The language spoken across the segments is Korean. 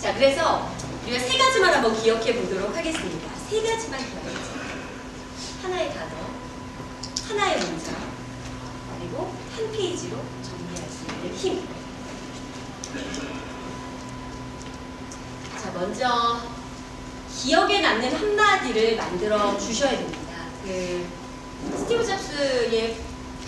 자, 그래서 우리가 세 가지만 한번 기억해 보도록 하겠습니다. 세 가지만 기억해보세요. 하나의 단어, 하나의 문장, 그리고 한 페이지로 정리할 수 있는 힘. 자, 먼저 기억에 남는 한마디를 만들어 주셔야 됩니다. 스티브 잡스의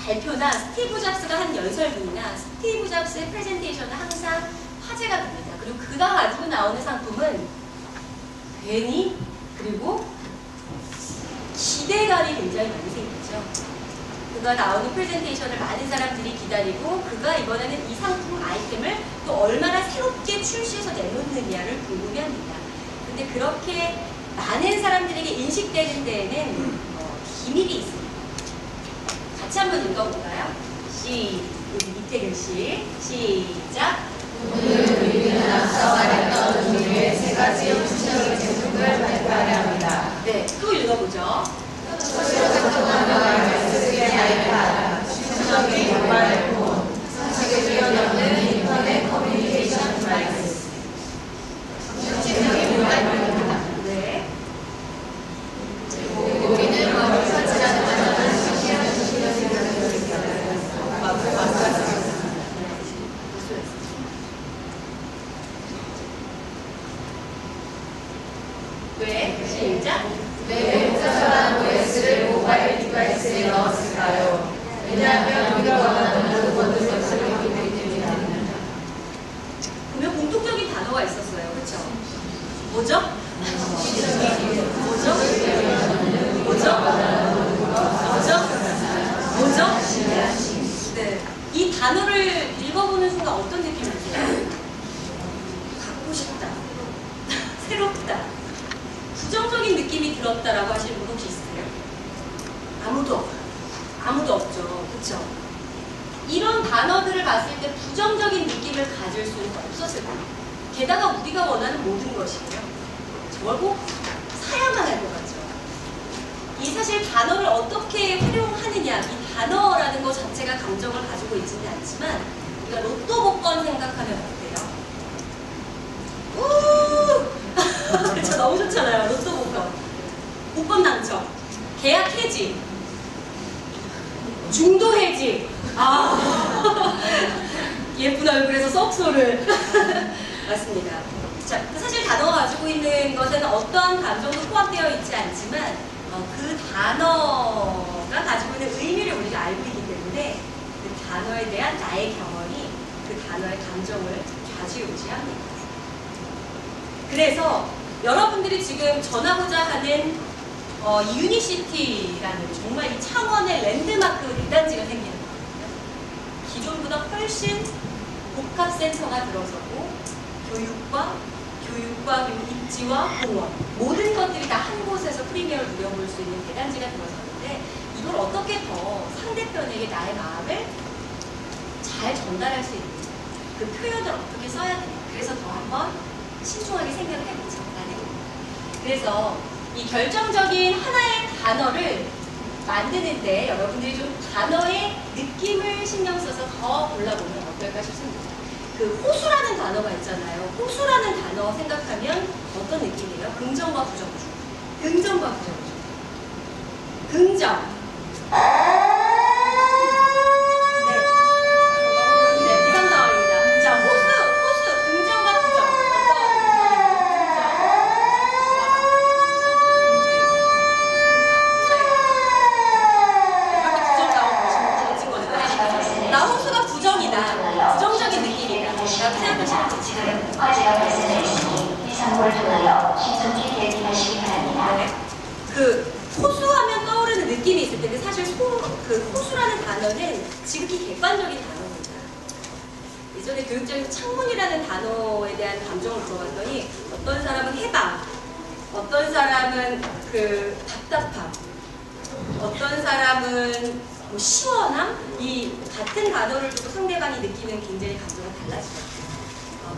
발표나 스티브 잡스가 한 연설문이나 스티브 잡스의 프레젠테이션은 항상 화제가 됩니다. 그리고 그가 가지고 나오는 상품은 괜히 그리고 기대감이 굉장히 많이 생기죠. 그가 나오는 프레젠테이션을 많은 사람들이 기다리고 그가 이번에는 이 상품 아이템을 또 얼마나 새롭게 출시해서 내놓느냐를 궁금해합니다. 근데 그렇게 많은 사람들에게 인식되는 데에는 비밀이 있습니다. 같이 한번 읽어볼까요? 여기 밑에 글씨 시작. 오늘 우리는 앞서 말했던 종류의 세 가지 구체적인 제품을 발표하려 합니다. 네, 또 읽어보죠. 소시적 통화나 메시지의 아이패드, 추천적인 모바일 폰, 상식을 뛰어넘는 인터넷 커뮤니케이션 디바이스. 정신적인 모바일 폰입니다. 네. 우리는 마음을 설치하는 만한 신기한 생각을 왜? 시작. 왜 복잡한 OS를 모바일 디바이스에 넣었을까요? 왜냐하면 우리가 원하는 모든 것을 여기 있기 때문입니다. 보면 공통적인 단어가 있었어요. 그렇죠? 뭐죠? 뭐죠? 네. 이 단어를 읽어보는 순간 어떤 느낌이 드세요? 갖고 싶다. 새롭다. 부정적인 느낌이 들었다라고 하시는 분 혹시 있으세요? 아무도 없죠. 그쵸? 이런 단어들을 봤을 때 부정적인 느낌을 가질 수는 없었을 거예요. 게다가 우리가 원하는 모든 것이에요. 저걸 꼭 사야만 할 것 같죠. 이 사실 단어를 어떻게 활용하느냐, 이 단어라는 것 자체가 감정을 가지고 있지는 않지만 우리가 로또 복권 생각하면 어때요? 우! 그쵸, 너무 좋잖아요. 로또 복권. 복권 당첨. 계약 해지. 중도 해지. 예쁜 얼굴에서 썩소를. 맞습니다. 자, 사실 단어가 가지고 있는 것에는 어떠한 감정도 포함되어 있지 않지만 그 단어가 가지고 있는 의미를 우리가 알고 있기 때문에 그 단어에 대한 나의 경험이 그 단어의 감정을 좌지우지합니다. 그래서 여러분들이 지금 전하고자 하는 유니시티라는 정말 이 창원의 랜드마크 대단지가 생기는 거거든요. 기존보다 훨씬 복합센터가 들어서고 교육과 입지와 공원 모든 것들이 다 한 곳에서 프리미어를 누려볼 수 있는 대단지가 들어섰는데 이걸 어떻게 더 상대편에게 나의 마음을 잘 전달할 수 있는지 그 표현을 어떻게 써야 되는지 그래서 더 한번 신중하게 생각을 해보자 라는 겁니다. 그래서 이 결정적인 하나의 단어를 만드는데 여러분들이 좀 단어의 느낌을 신경 써서 더 골라보면 어떨까 싶습니다. 그 호수라는 단어가 있잖아요. 호수라는 단어 생각하면 어떤 느낌이에요? 긍정과 부정주. 긍정과 부정주. 긍정. 네, 비상 상황입니다. 자, 호수, 긍정과 부정. 부정 나오고 멋진 건데. 나 호수가 부정이다. 부정적인 느낌이다. 라고 생각하시면 되지. 화재가 발생했으니 이 사고를 통하여 신속히 대응하시기 바랍니다. 그 호수하면 떠오르는 느낌이 있을 텐데 사실 그 호수라는 단어는 지극히 객관적인 단어입니다. 예전에 교육장에서 창문이라는 단어에 대한 감정을 물어봤더니 어떤 사람은 해방, 어떤 사람은 그 답답함, 어떤 사람은 뭐 시원함, 이 같은 단어를 두고 상대방이 느끼는 굉장히 감정은 달라지죠.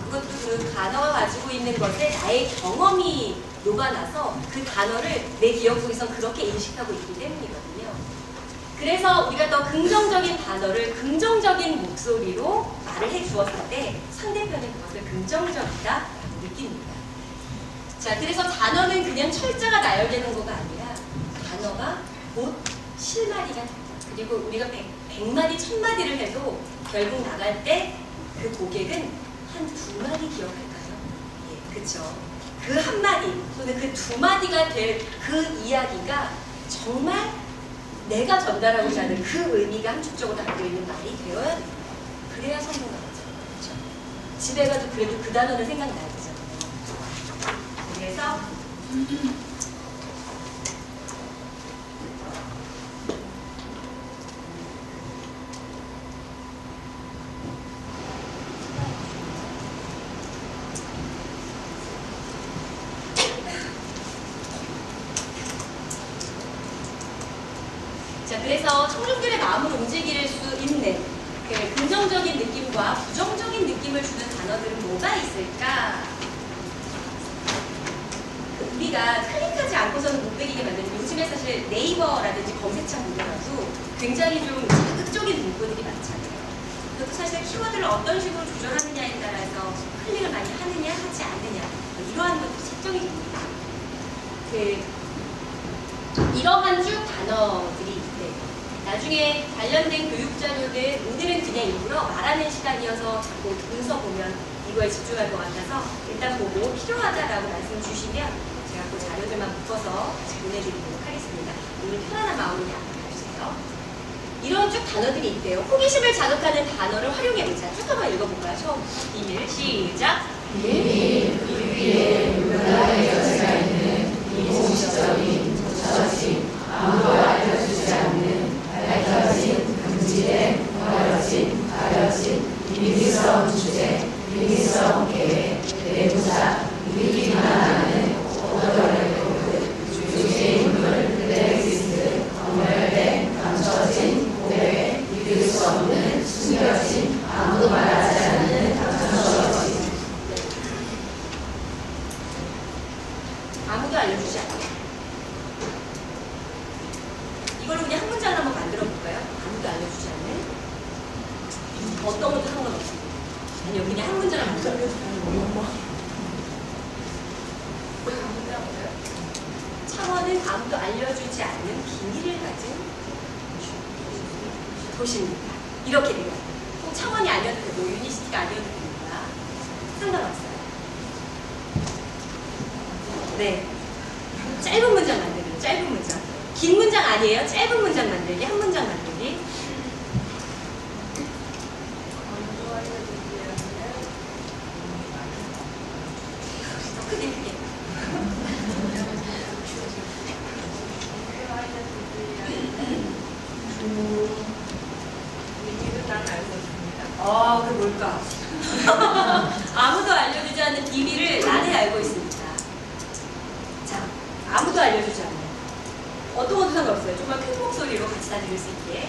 그것도 그 단어가 가지고 있는 것에 나의 경험이 녹아나서 그 단어를 내 기억 속에서 그렇게 인식하고 있기 때문이거든요. 그래서 우리가 더 긍정적인 단어를 긍정적인 목소리로 말을 해주었을 때 상대편은 그것을 긍정적이다라고 느낍니다. 자, 그래서 단어는 그냥 철자가 나열되는 거가 아니라 단어가 곧 실마리가 된다. 그리고 우리가 100마디, 1000마디를 해도 결국 나갈 때 그 고객은 한 2마디 기억할까요? 예, 그쵸. 그 한마디 또는 그 2마디가 될 그 이야기가 정말 내가 전달하고자 하는 그 의미가 함축적으로 담겨 있는 말이 되어야 돼요. 그래야 성공하겠죠. 그렇죠? 집에 가도 그래도 그 단어는 생각나야 되잖아요. 그래서 그래서 청중들의 마음을 움직일 수 있는 그 긍정적인 느낌과 부정적인 느낌을 주는 단어들은 뭐가 있을까? 우리가 클릭하지 않고서는 못 베기게 만드는 요즘에 사실 네이버라든지 검색창 보더라도 굉장히 좀 자극적인 문구들이 많잖아요. 그것도 사실 키워드를 어떤 식으로 조절하느냐에 따라서 클릭을 많이 하느냐 하지 않느냐 이러한 것도 책정이 됩니다. 이러한 쭉 단어들이 있대요. 나중에 관련된 교육 자료들, 오늘은 그냥 일부러 말하는 시간이어서 자꾸 문서 보면 이거에 집중할 것 같아서 일단 보고 필요하다라고 말씀 주시면 제가 그 자료들만 묶어서 같이 보내드리도록 하겠습니다. 오늘 편안한 마음으로 양해해주세요. 이런 쭉 단어들이 있대요. 호기심을 자극하는 단어를 활용해보자. 쭉 한번 읽어볼까요? 처음 비밀 시작. 비밀 위에 유명하게 여지가 있는 비공식적인 조처진 아무도 알려주지 않는 밝혀진 금지된 버려진 가려진 비밀스러운 주제 비밀스러운 계획 내부자 우리끼리만 아는 오더레 코드 주제인물 블랙리스트 검열된 감춰진 고백 믿을 수 없는 숨겨진 아무도 말하지 않는 감춰진 아무도 알려주지 않아요. 이걸로 그냥 한 문장을 한번 만들어 볼까요? 아무도 알려주지 않는 어떤 것도 상관없습니다. 아니요, 그냥 한 문장을 만들어 볼까요? 창원은 아무도 알려주지 않는 비밀을 가진 도시입니다. 이렇게 돼요. 꼭 창원이 아니어도 되고 유니시티가 아니어도 됩니다. 상관없어요. 네, 짧은 문장 만들기, 짧은 문장. 긴 문장 아니에요. 짧은 문장 만들기, 한 문장 만들기. 더 크게 크게. 그 뭘까? 아무도 알려주지 않는 비밀을 나는 알고 있습니다. 자, 아무도 알려주지 않는. 어떤 것도 상관없어요. 정말 큰 목소리로 같이 다 들을 수 있게.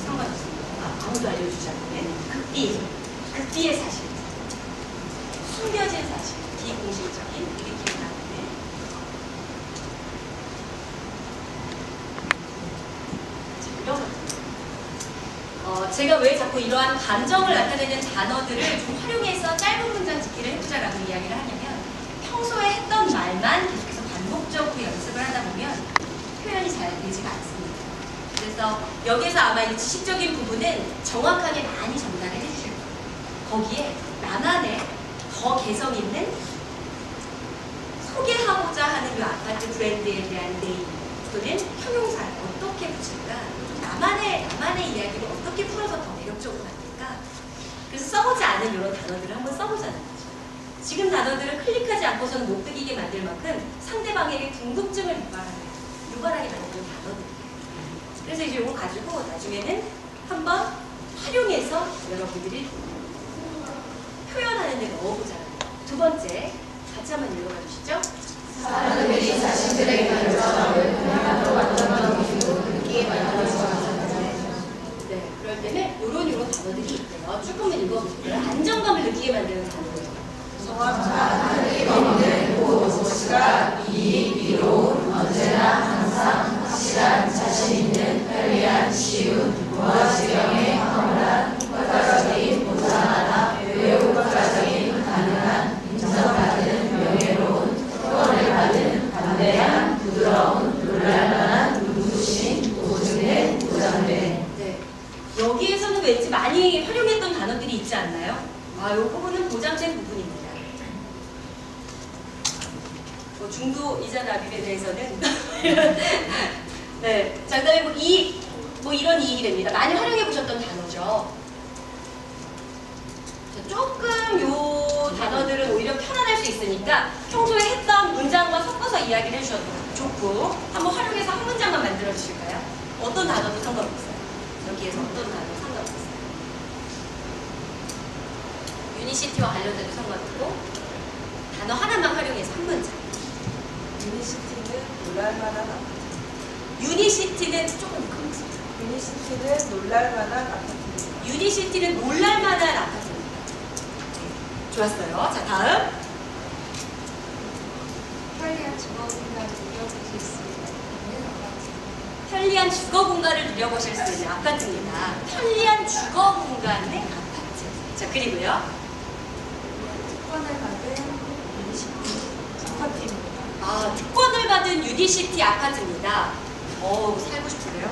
상관없습니다. 아무도 알려주지 않는 극비의 사실. 숨겨진 사실. 비공식적인 우리끼리 나누는. 이런 것들. 제가 왜 자꾸 이러한 감정을 나타내는 단어들을 좀 활용해서 짧은 문장 짓기를 해보자라고 이야기를 하냐면 평소에 했던 말만 계속해서 반복적으로 연습을 하다 보면 표현이 잘 되지가 않습니다. 그래서 여기서 아마 이 지식적인 부분은 정확하게 많이 전달을 해주실 거예요. 거기에 나만의 더 개성 있는 소개하고자 하는 이 아파트 브랜드에 대한 네임 또는 형용사를 어떻게 붙일까? 나만의 이야기를 어떻게 풀어서 더 매력적으로 만들까? 그래서 써보지 않은 이런 단어들을 한번 써보자는 거죠. 지금 단어들을 클릭하지 않고서는 못 be기게 만들 만큼 상대방에게 궁금증을 유발하게 만드는 단어들이에요. 그래서 이제 이거 가지고 나중에는 한번 활용해서 여러분들이 표현하는 데 넣어보자는 거예요. 두 번째, 같이 한번 읽어봐 주시죠. 사람들이 자신들의 결정을 그야말로 완전한 것으로 느끼게 만들어서 단어들이 있대요. 조금만 읽어볼게요. 안정감을 느끼게 만드는 단어예요. 정확한 틀림없는 곳, 시간, 이익, 이로운, 언제나 항상 확실한, 자신 있는, 편리한, 쉬운, 무화지경의 황홀한, 효과적인, 보상하다, 매우 효과적인, 가능한, 인정받은, 명예로운, 특권을 받은, 담대한, 부드러운, 놀랄만한, 눈부신, 보증된, 보장된. 네. 여기에서는 왠지 많이 활용했던 단어들이 있지 않나요? 아, 이 부분은 보장된 부분입니다. 중도 이자 납입에 대해서는 네, 자, 그다음에 뭐 이익, 뭐 이런 이익이 됩니다. 많이 활용해 보셨던 단어죠. 자, 조금 요 단어들은 오히려 편안할 수 있으니까 평소에 했던 문장과 섞어서 이야기를 해주셔도 좋고 한번 활용해서 한 문장만 만들어 주실까요? 어떤 단어도 상관없어요. 여기에서 어떤 단어 상관없어요. 유니시티와 관련돼도 상관없고 단어 하나만 활용해서 한 문장. 유니시티는 놀랄만한 아파트. 유니시티는 조금 큰 목소리. 유니시티는 놀랄만한 아파트입니다. 유니시티는 놀랄만한 아파트입니다. 네, 좋았어요. 자, 다음. 편리한 주거 공간을 누려보실 수 있는 아파트. 편리한 주거 공간을 누려보실 수 있는 아파트입니다. 편리한 주거 공간의 아파트. 자, 그리고요. 특권을 받은 유니시티 아파트입니다. 아, 특권을 받은 유니시티 아파트입니다. 살고 싶은데요?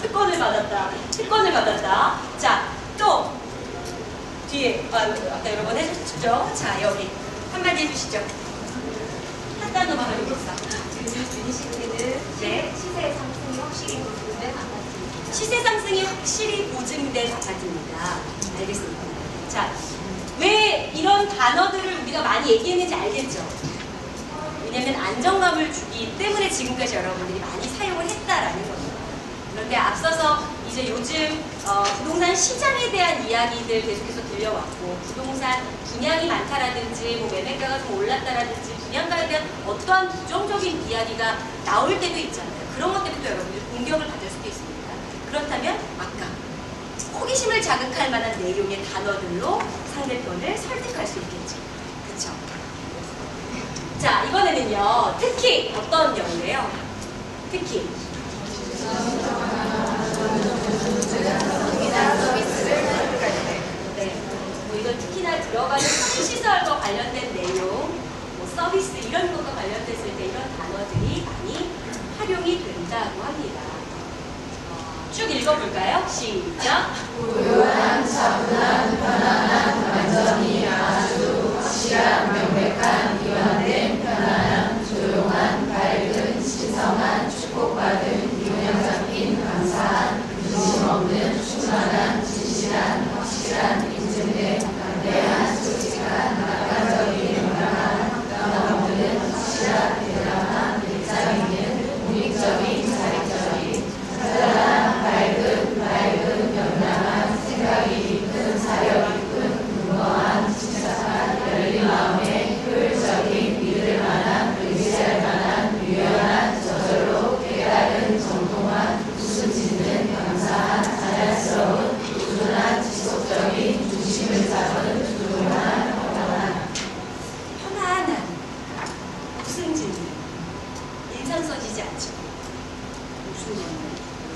특권을 받았다. 특권을 받았다. 자, 또 뒤에 아까 여러 번 해주셨죠? 자, 여기 한마디 해주시죠. 한 단어만 활용해서. 유니시티는 네. 시세 상승이 확실히 보증된 아파트입니다. 시세 상승이 확실히 보증된 아파트입니다. 알겠습니다. 자, 왜 이런 단어들을 우리가 많이 얘기했는지 알겠죠? 왜냐면 안정감을 주기 때문에 지금까지 여러분들이 많이 사용을 했다라는 겁니다. 그런데 앞서서 이제 요즘 부동산 시장에 대한 이야기들 계속해서 들려왔고 부동산 분양이 많다라든지 뭐 매매가가 좀 올랐다라든지 분양가에 대한 어떠한 부정적인 이야기가 나올 때도 있잖아요. 그런 것 때문에 또 여러분들이 공격을 받을 수도 있습니다. 그렇다면 아까 호기심을 자극할 만한 내용의 단어들로 상대편을 설득할 수 있겠죠. 그렇죠? 자, 이번에는요. 특히 어떤 경우예요? 특히 네, 뭐 이건 특히나 들어가는 시설과 관련된 내용, 뭐 서비스 이런 것과 관련됐을 때 이런 단어들이 많이 활용이 된다고 합니다. 쭉 읽어볼까요? 시작. 고요한, 차분한, 편안한, 완전히 아주 확실한, 명백한, 이완된, 편안한, 조용한, 밝은, 신성한, 축복받은, 균형 잡힌, 감사한, 근심 없는, 충만한, 진실한, 확실한, 인증된, 담대한, 솔직한, 낙관적인, 명랑한, 변함 없는, 확실한, 대담한, 일장 있는, 공익적인, 자립적인, 찬란한, 밝은, 명랑한, 생각이 깊은, 사력 깊은, 분명한, 침착한, 열린 마음에 효율적인, 믿을 만한, 의지할 만한, 유연한, 저절로 깨달은, 정통한, 웃음 짓는, 감사한, 자연스러운, 꾸준한, 지속적인, 중심을 잡은, 조용한, 편안한, 웃음 짓는, 인상 써지지 않죠. 무슨 말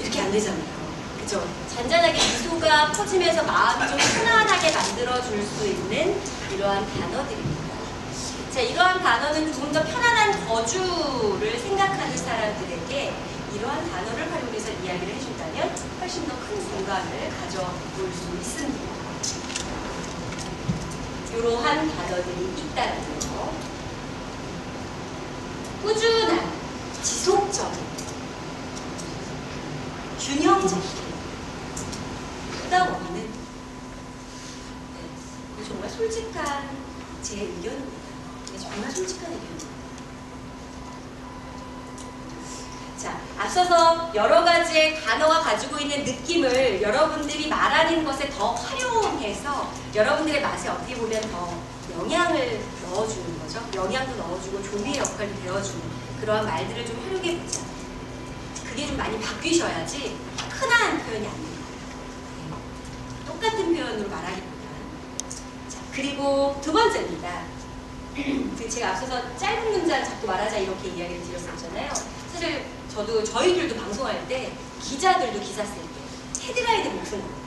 이렇게 안 되잖아요. 그죠? 잔잔하게 미소가 퍼지면서 마음이 좀 편안하게 만들어줄 수 있는 이러한 단어들입니다. 자, 이러한 단어는 조금 더 편안한 거주를 생각하는 사람들에게 이러한 단어를 활용해서 이야기를 해준다면 훨씬 더 큰 공간을 가져볼 수 있습니다. 이러한 단어들이 있다는 거. 꾸준한, 지속적인, 균형적인, 부담 없는, 네, 정말 솔직한 제 의견입니다. 네, 정말 솔직한 의견입니다. 자, 앞서서 여러 가지의 단어가 가지고 있는 느낌을 여러분들이 말하는 것에 더 활용해서 여러분들의 맛에 어떻게 보면 더 영향을 넣어주는 거죠. 영향도 넣어주고 조미의 역할도 되어주는 그러한 말들을 좀 활용해보자. 그게 좀 많이 바뀌셔야지 흔한 표현이 안 됩니다. 똑같은 표현으로 말하기보다. 자, 그리고 두 번째입니다. 제가 앞서서 짧은 문장 자꾸 말하자 이렇게 이야기를 드렸었잖아요. 사실 저희들도 방송할 때 기자들도 기사 쓸 때 헤드라인을 못 푸는 거예요.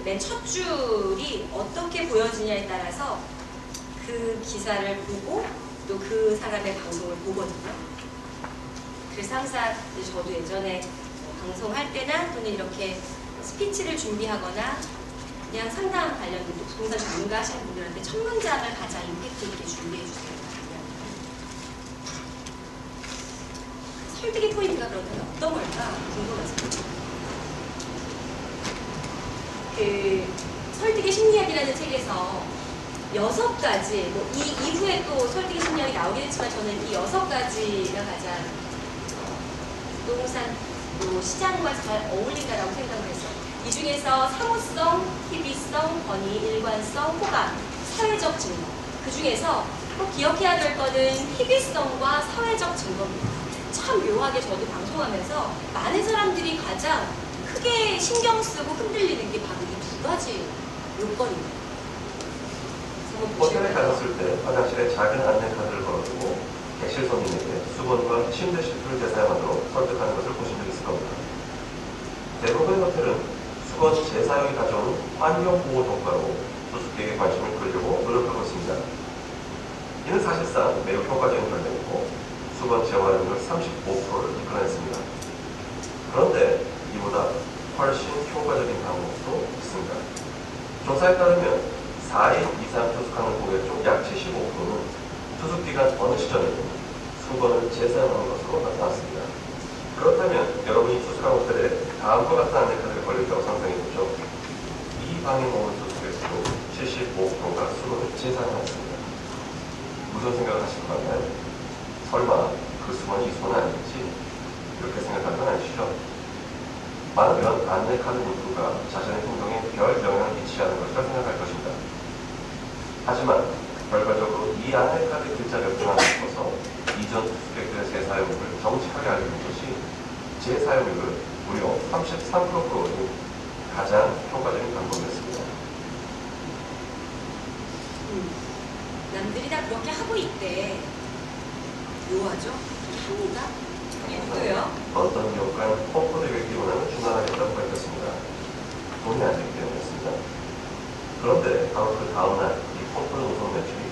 맨 첫 줄이 어떻게 보여지냐에 따라서 그 기사를 보고 또 그 사람의 방송을 보거든요. 그래서 항상 저도 예전에 방송할 때나 또는 이렇게 스피치를 준비하거나 그냥 상담 관련 동사 전문가 하시는 분들한테 첫 문장을 가장 임팩트 있게 준비해 주세요. 설득의 포인트가 그렇다면 어떤 걸까 궁금하세요? 그 설득의 심리학이라는 책에서 6가지, 이 이후에 또 설득의 심리학이 나오긴 했지만 저는 이 6가지가 가장 부동산 시장과 잘 어울린다라고 생각을 했어요. 이 중에서 사무성, 희비성, 권위, 일관성, 호감, 사회적 증거. 그 중에서 꼭 기억해야 될 거는 희비성과 사회적 증거입니다. 참 묘하게 저도 방송하면서 많은 사람들이 가장 크게 신경 쓰고 흔들리는 게 바로 이 두 가지 요건입니다. 호텔에 가셨을 때 화장실에 작은 안내카드를 걸어두고 객실 손님에게 수건과 침대 시트를 재사용하도록 설득하는 것을 보신 적 있을 겁니다. 대부분의 호텔은 수건 재사용이 가져오는 환경보호 효과로 투숙객의 관심을 끌려고 노력하고 있습니다. 이는 사실상 매우 효과적인 결정이고 수건 재활용률 35%를 이끌어냈습니다. 그런데 이보다 훨씬 효과적인 방법도 있습니다. 조사에 따르면 4일 이상 투숙하는 고객 중 약 75%는 투숙기간 어느 시점에든 수건을 재사용하는 것으로 나타났습니다. 그렇다면 여러분이 투숙한 호텔에 다음과 같은 안내카드를 걸릴다고 상상해보죠. 이 방에 머문 투숙객도 75%가 수건을 재사용했습니다. 무슨 생각을 하실 거냐면 설마 그 수건이 이 수건 아니겠지? 이렇게 생각할 건 아니시죠? 많으면 안내카드 모두가 자신의 행동에 별 영향을 미치지 않는 것이라 생각할 것입니다. 하지만 결과적으로 이 안내카드 글자 몇 개만 바꿔서 이전 투숙객들의 재사용률을 정직하게 알려준 것이 재사용률을 무려 33%로 올린 가장 효과적인 방법이었습니다. 남들이 다 그렇게 하고 있대. 묘하죠? 합니다. 우리 누구요? 어떤 기업간 펌프를 획기 원하는 중단하겠다고 밝혔습니다. 돈이 안 되기 때문이었습니다. 그런데 바로 그 다음날 이 펌프 노선 매출이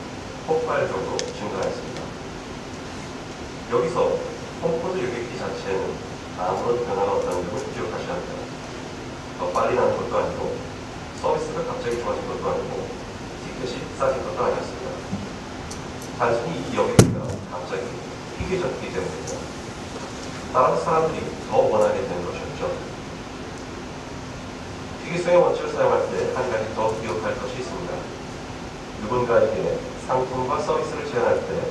폭발적으로 증가했습니다. 여기서 펌프드 여객기 자체에는 아무런 변화가 없다는 점을 기억하셔야 합니다. 더 빨리 나는 것도 아니고 서비스가 갑자기 좋아진 것도 아니고 티켓이 싸진 것도 아니었습니다. 단순히 이 여객기가 갑자기 희귀해졌기 때문입니다. 따라서 사람들이 더 원하게 되는 것이었죠. 희귀성의 원칙을 사용할 때 한 가지 더 기억할 것이 있습니다. 누군가에게 상품과 서비스를 제안할 때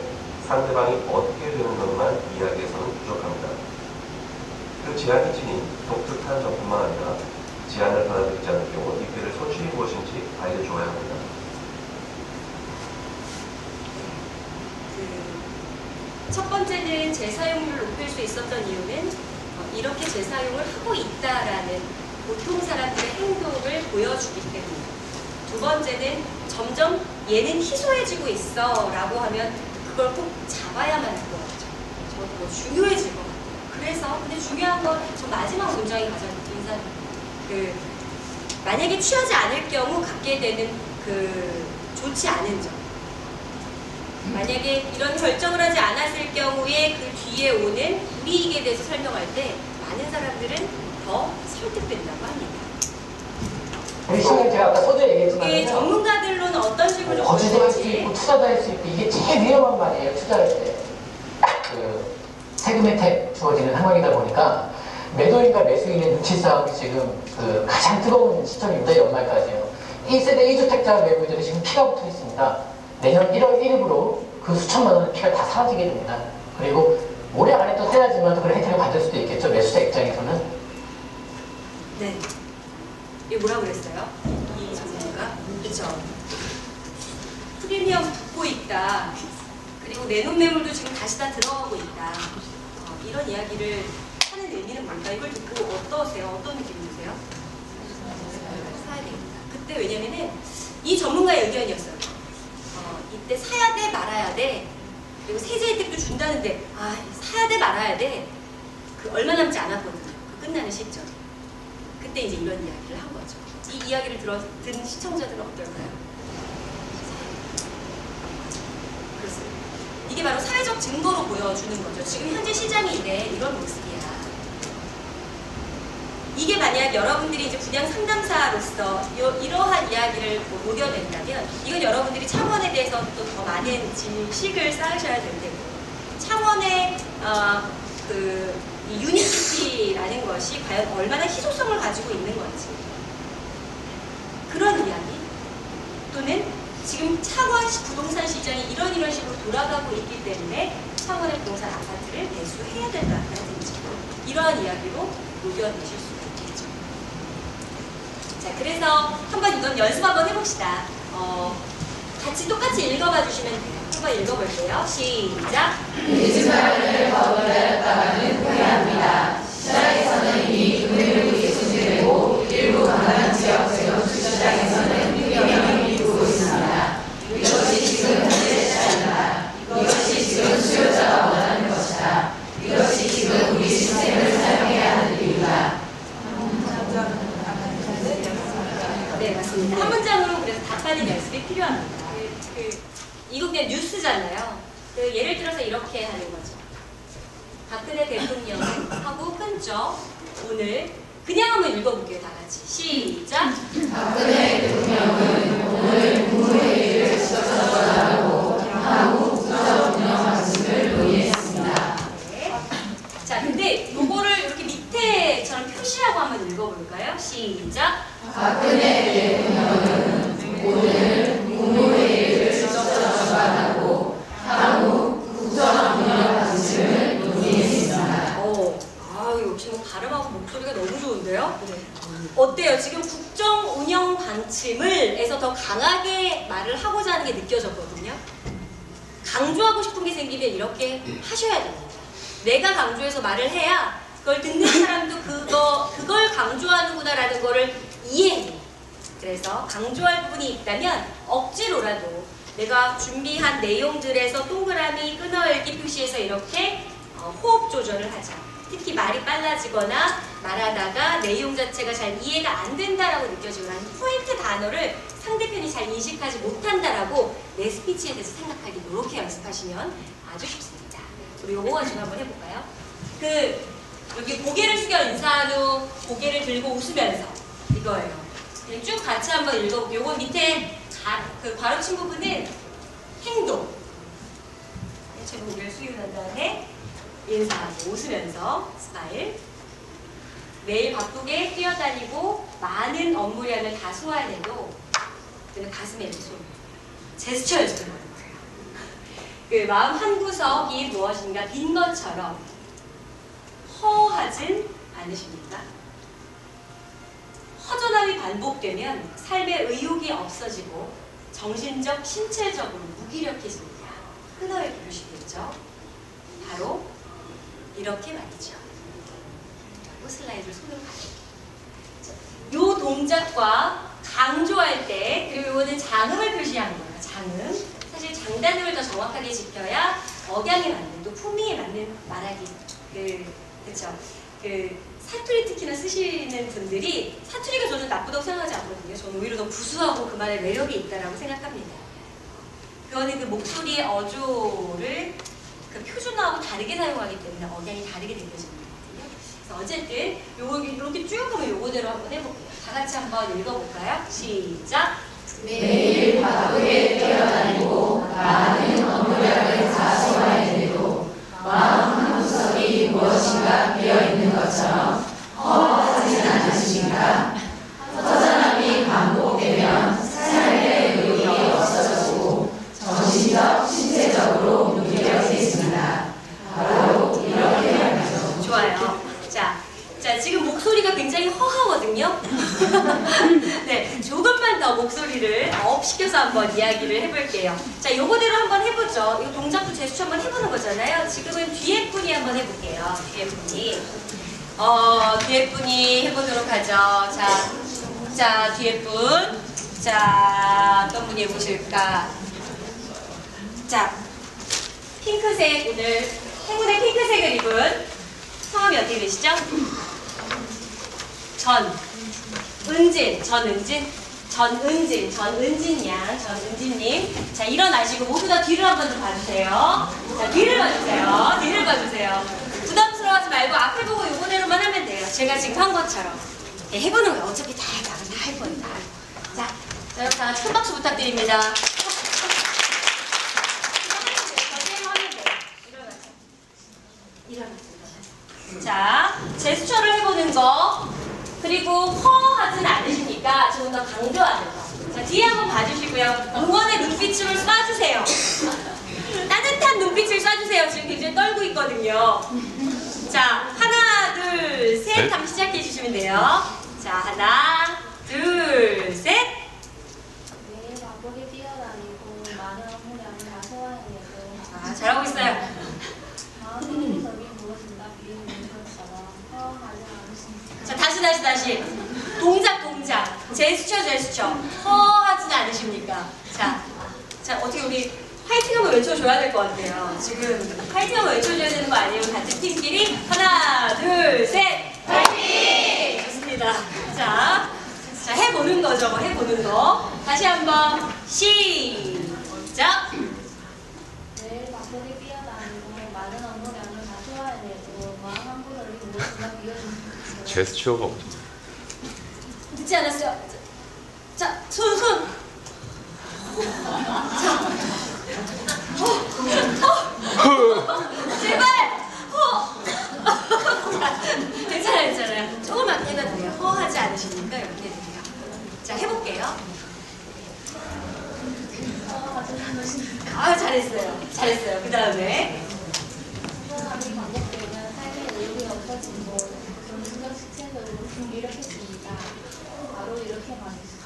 상대방이 어떻게 되는 것만 이야기해서는 부족합니다. 그 제안이 지닌 독특한 점뿐만 아니라 제안을 받아들이지 않을 경우 이들의 손실이 무엇인지 알려줘야 합니다. 첫 번째는 재사용률을 높일 수 있었던 이유는 이렇게 재사용을 하고 있다라는 보통 사람들의 행동을 보여주기 때문입니다. 두 번째는 점점 얘는 희소해지고 있어 라고 하면 그걸 꼭 잡아야만 할 것 같죠. 저도 중요해질 것 같아요. 그래서 근데 중요한 건 저 마지막 문장이 가장 인상 만약에 취하지 않을 경우 갖게 되는 좋지 않은 점. 만약에 이런 결정을 하지 않았을 경우에 그 뒤에 오는 불이익에 대해서 설명할 때 많은 사람들은 더 설득된다고 합니다. 우리 시장님 제가 아까 서두에 얘기했지만 이게 전문가들로는 어떤 식으로 거주도 할 수 있고 투자도 할 수 있고 이게 제일 위험한 말이에요. 투자할 때 세금 혜택 주어지는 상황이다 보니까 매도인과 매수인의 눈치 싸움이 지금 가장 뜨거운 시점입니다. 연말까지요. 1세대 1주택자 매물들이 지금 피가 붙어 있습니다. 내년 1월 1일부로 그 수천만 원의 피가 다 사라지게 됩니다. 그리고 올해 안에 또 사야지만 그런 혜택을 받을 수도 있겠죠. 매수자 입장에서는. 네. 이게 뭐라고 그랬어요? 이 전문가가? 그쵸? 프리미엄 붙고 있다. 그리고 내놓은 매물도 지금 다시 다 들어가고 있다. 이런 이야기를 하는 의미는 뭘까? 이걸 듣고 어떠세요? 어떤 느낌 드세요? 사야 되겠다. 근데 왜냐면은 이 전문가의 의견이었어요. 이때 사야 돼 말아야 돼. 그리고 세제 혜택도 준다는데 사야 돼 말아야 돼. 그 얼마 남지 않았거든요. 그 끝나는 시점. 그때 이제 이런 이야기를 한 거죠. 이 이야기를 들은 시청자들은 어떨까요? 그렇습니다. 이게 바로 사회적 증거로 보여주는 거죠. 지금 현재 시장이 이래 이런 모습이야. 이게 만약 여러분들이 이제 분양 상담사로서 이러한 이야기를 녹여낸다면 이건 여러분들이 창원에 대해서 또 더 많은 지식을 쌓으셔야 될 테고 창원의 이 유니시티라는 것이 과연 얼마나 희소성을 가지고 있는 건지 그런 이야기 또는 지금 창원 부동산 시장이 이런 식으로 돌아가고 있기 때문에 창원의 부동산 아파트를 매수해야 된다든지 이러한 이야기로 녹여내실 수가 있겠죠. 자, 그래서 한번 이건 연습 한번 해봅시다. 같이 똑같이 읽어봐 주시면 돼요. 한번 읽어볼게요. 시작! 의지만을 거부하였다가는 후회합니다. 시장에서는 이미 금액을 계속되고 일부 강남 지역 재건축시장에서는 유명을 이루고 있습니다. 이것이 지금 현재 시장이다. 이것이 지금 수요자가 원하는 것이다. 이것이 지금 우리 시스템을 사용해야 하는 이유다. 네, 맞습니다. 한 문장으로 그래서 답하는 연습이 필요합니다. 이거 그냥 뉴스잖아요. 예를 들어서 이렇게 하는 거죠. 박근혜 대통령은 하고 끊죠. 오늘 그냥 한번 읽어볼게요. 다 같이. 시작! 박근혜 대통령은 오늘 국무회의를 시청하고 향후 국정 운영 방식을 논의했습니다. 네. 자, 근데 요거를 이렇게 밑에처럼 표시하고 한번 읽어볼까요? 시작! 박근혜 대통령은 오늘 국무회의를 시청하고 향후 국정 운영 방식을 논의했습니다. 역시 뭐 발음하고 목소리가 너무 좋은데요? 어때요? 지금 국정 운영 방침을에서 더 강하게 말을 하고자 하는 게 느껴졌거든요. 강조하고 싶은 게 생기면 이렇게 하셔야 됩니다. 내가 강조해서 말을 해야 그걸 듣는 사람도 그걸 강조하는구나라는 거를 이해해. 그래서 강조할 부분이 있다면 억지로라도 내가 준비한 내용들에서 동그라미, 끊어읽기 표시해서 이렇게 호흡 조절을 하자. 특히 말이 빨라지거나 말하다가 내용 자체가 잘 이해가 안 된다라고 느껴지거나 포인트 단어를 상대편이 잘 인식하지 못한다라고 내 스피치에 대해서 생각하기 이렇게 연습하시면 아주 쉽습니다. 우리 요거 좀 한번 해볼까요? 여기 고개를 숙여 인사한 후 고개를 들고 웃으면서 이거예요. 쭉 같이 한번 읽어볼게요. 요거 밑에 바로 친 부분은 행동. 제 고개를 숙이는 다음에 인사하고 웃으면서 스마일. 매일 바쁘게 뛰어다니고 많은 업무량을 다 소화해내도 그는 가슴에 이렇게 손 제스처 연습을 하는 거예요. 마음 한구석이 무엇인가 빈 것처럼 허하진 않으십니까? 허전함이 반복되면 삶의 의욕이 없어지고 정신적, 신체적으로 무기력해집니다. 끊어야 부르시겠죠? 바로 이렇게 말이죠. 슬라이드를 손으로 가요. 요 동작과 강조할 때, 그리고 이거는 장음을 표시한 거예요. 장음. 사실 장단음을 더 정확하게 지켜야 억양에 맞는, 또 품위에 맞는 말하기. 그쵸. 사투리 특히나 쓰시는 분들이 사투리가 저는 나쁘다고 생각하지 않거든요. 저는 오히려 더 구수하고 그 말에 매력이 있다고 생각합니다. 그거는 목소리의 어조를 표준화하고 다르게 사용하기 때문에 억양이 다르게 느껴지는 거거든요. 그래서 어쨌든 이렇게 쭉 하면 요거대로 한번 해볼게요. 다 같이 한번 읽어볼까요? 시작! 매일 바쁘게 뛰어다니고 많은 업무량을 다 소화해내도 마음 한구석이 무엇인가 비어있는 것처럼 허하진 않으십니까? 허전함이 반복되면 삶의 의욕이 없어지고 정신적, 신체적으로 무기력해집니다. 바로 이렇게 말이죠. 좋아요. 자, 지금 목소리가 굉장히 허하거든요. 네, 조금만 더 목소리를 업시켜서 한번 이야기를 해볼게요. 자, 요거대로 한번 해보죠. 이 동작도 제스처 한번 해보는 거잖아요. 지금은 뒤에 분이 한번 해볼게요. 뒤에 분이. 뒤에 분이 해보도록 하죠. 자, 뒤에 분. 자, 어떤 분이 해보실까? 자, 핑크색, 오늘 행운의 핑크색을 입은 성함이 어떻게 되시죠? 전은진 양, 전은진님. 자, 일어나시고 모두 다 뒤를 한 번 더 봐주세요. 자, 뒤를 봐주세요. 부담스러워하지 말고 앞을 보고 요거대로만 하면 돼요. 제가 지금 한 것처럼. 네, 해보는 거예요. 어차피 다 할 거예요. 자, 여러분 다 같이 큰 박수 부탁드립니다. 일어나세요. 자, 제스처를 해보는 거. 그리고 허하진 않으시니까 조금 더 강조하는 거. 자, 뒤에 한번 봐주시고요. 응원의 눈빛을 쏴주세요. 따뜻한 눈빛을 쏴주세요. 지금 굉장히 떨고 있거든요. 자, 하나, 둘, 셋 하면 시작해 주시면 돼요. 자, 하나, 둘, 셋. 매일 바쁘게 뛰어다니고 많은 업무량을 다 소화해내고 아, 잘하고 있어요. 마음의 구석이 무엇인가 비우는 것처럼 허하지 않으십니까? 자, 다시. 동작. 제스처. 허하진 않으십니까? 자, 어떻게 우리 화이팅 한번 외쳐줘야 될 것 같아요. 지금 화이팅 한번 외쳐줘야 되는 거 아니에요? 같은 팀끼리? 하나, 둘, 셋! 화이팅! 좋습니다. 자, 해보는 거죠. 해보는 거. 다시 한번 시작! 매일 바쁘게 뛰어다니고 많은 업무량을 다 소화해내고 마음 한 구석이 무엇인가 비워주는 것처럼 제스처가 없죠. 늦지 않았어요. 자, 손. 제발! 괜찮아요. 조금만 해도 돼요. 허하지 않으시니까 이렇게 해도 돼요. 자, 해볼게요. 허하지 않으십니까? 아, 잘했어요. 그 다음에. 불안함이 반복되면 삶의 의욕이 없어지고 정신적 식체적으로 이렇겠습니다. 바로 이렇게 말이죠.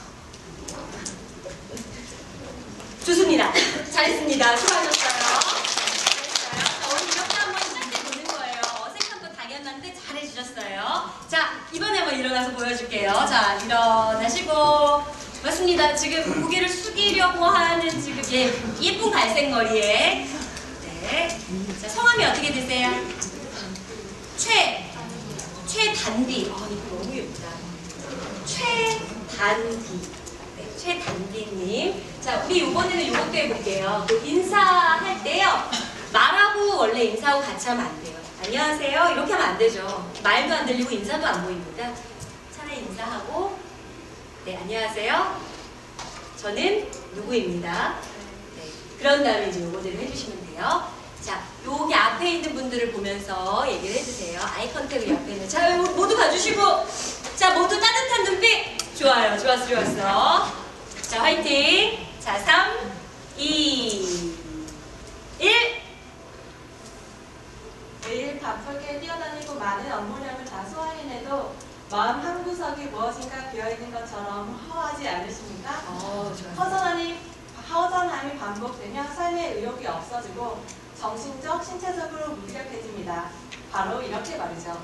좋습니다. 잘했습니다. 수고하셨어요. 자, 오늘 이렇게 한번 시작해 보는 거예요. 어색한 거 당연한데 잘해주셨어요. 자, 이번에 한번 일어나서 보여줄게요. 자, 일어나시고. 맞습니다. 지금 고개를 숙이려고 하는 지금 예쁜 갈색 머리에. 네. 자, 성함이 어떻게 되세요? 최단디. 이거 너무 예쁘다. 최단디님. 자, 우리 이번에는 이것도 해볼게요. 그 인사할 때요. 말하고 원래 인사하고 같이 하면 안 돼요. 안녕하세요. 이렇게 하면 안 되죠. 말도 안 들리고 인사도 안 보입니다. 차라리 인사하고, 네, 안녕하세요. 저는 누구입니다. 네, 그런 다음에 이제 요거대로 해주시면 돼요. 자, 여기 앞에 있는 분들을 보면서 얘기를 해주세요. 아이 컨택을 옆에 있는. 자, 모두 봐주시고. 자, 모두 따뜻한 눈빛. 좋아요. 좋았어. 자, 화이팅. 자, 3, 2, 1. 매일 바쁘게 뛰어다니고 많은 업무량을 다 소화해내도 마음 한구석이 무엇인가 비어있는 것처럼 허하지 않으십니까? 좋아요. 허전함이 반복되며 삶의 의욕이 없어지고 정신적, 신체적으로 무기력해집니다. 바로 이렇게 말이죠.